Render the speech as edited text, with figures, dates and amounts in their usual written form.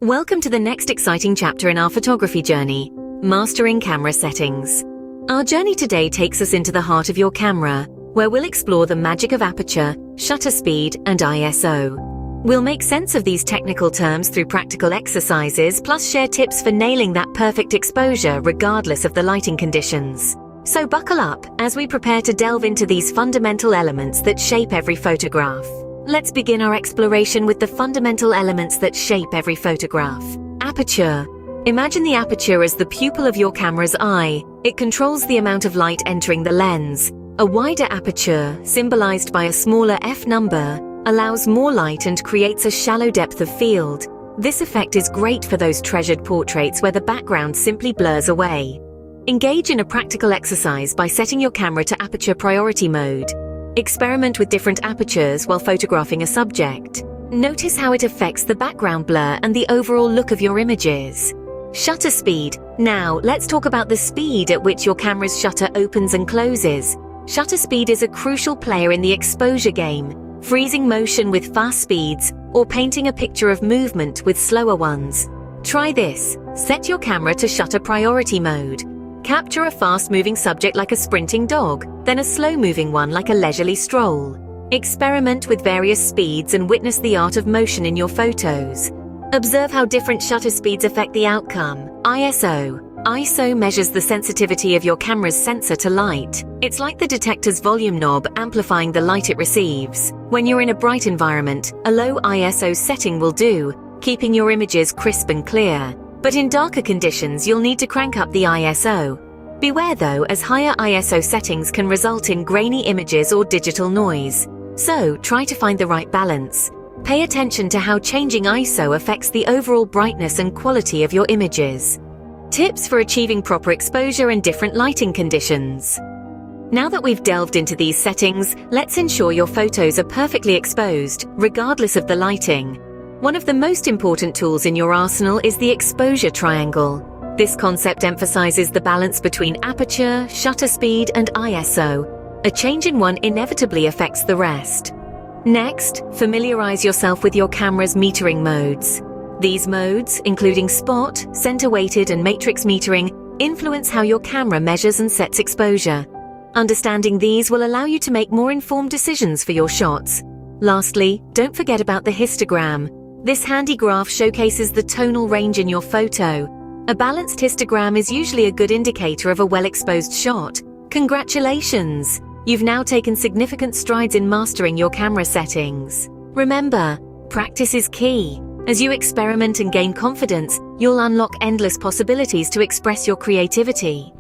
Welcome to the next exciting chapter in our photography journey, Mastering Camera Settings. Our journey today takes us into the heart of your camera, where we'll explore the magic of aperture, shutter speed, and ISO. We'll make sense of these technical terms through practical exercises, plus share tips for nailing that perfect exposure regardless of the lighting conditions. So buckle up as we prepare to delve into these fundamental elements that shape every photograph. Let's begin our exploration with the fundamental elements that shape every photograph. Aperture. Imagine the aperture as the pupil of your camera's eye. It controls the amount of light entering the lens. A wider aperture, symbolized by a smaller f number, allows more light and creates a shallow depth of field. This effect is great for those treasured portraits where the background simply blurs away. Engage in a practical exercise by setting your camera to aperture priority mode. Experiment with different apertures while photographing a subject. Notice how it affects the background blur and the overall look of your images. Shutter speed. Now, let's talk about the speed at which your camera's shutter opens and closes. Shutter speed is a crucial player in the exposure game, freezing motion with fast speeds or painting a picture of movement with slower ones. Try this. Set your camera to shutter priority mode. Capture a fast-moving subject like a sprinting dog, then a slow-moving one like a leisurely stroll. Experiment with various speeds and witness the art of motion in your photos. Observe how different shutter speeds affect the outcome. ISO. ISO measures the sensitivity of your camera's sensor to light. It's like the detector's volume knob amplifying the light it receives. When you're in a bright environment, a low ISO setting will do, keeping your images crisp and clear. But in darker conditions, you'll need to crank up the ISO. Beware though, as higher ISO settings can result in grainy images or digital noise. So, try to find the right balance. Pay attention to how changing ISO affects the overall brightness and quality of your images. Tips for achieving proper exposure in different lighting conditions. Now that we've delved into these settings, let's ensure your photos are perfectly exposed, regardless of the lighting. One of the most important tools in your arsenal is the exposure triangle. This concept emphasizes the balance between aperture, shutter speed, and ISO. A change in one inevitably affects the rest. Next, familiarize yourself with your camera's metering modes. These modes, including spot, center-weighted, and matrix metering, influence how your camera measures and sets exposure. Understanding these will allow you to make more informed decisions for your shots. Lastly, don't forget about the histogram. This handy graph showcases the tonal range in your photo. A balanced histogram is usually a good indicator of a well-exposed shot. Congratulations! You've now taken significant strides in mastering your camera settings. Remember, practice is key. As you experiment and gain confidence, you'll unlock endless possibilities to express your creativity.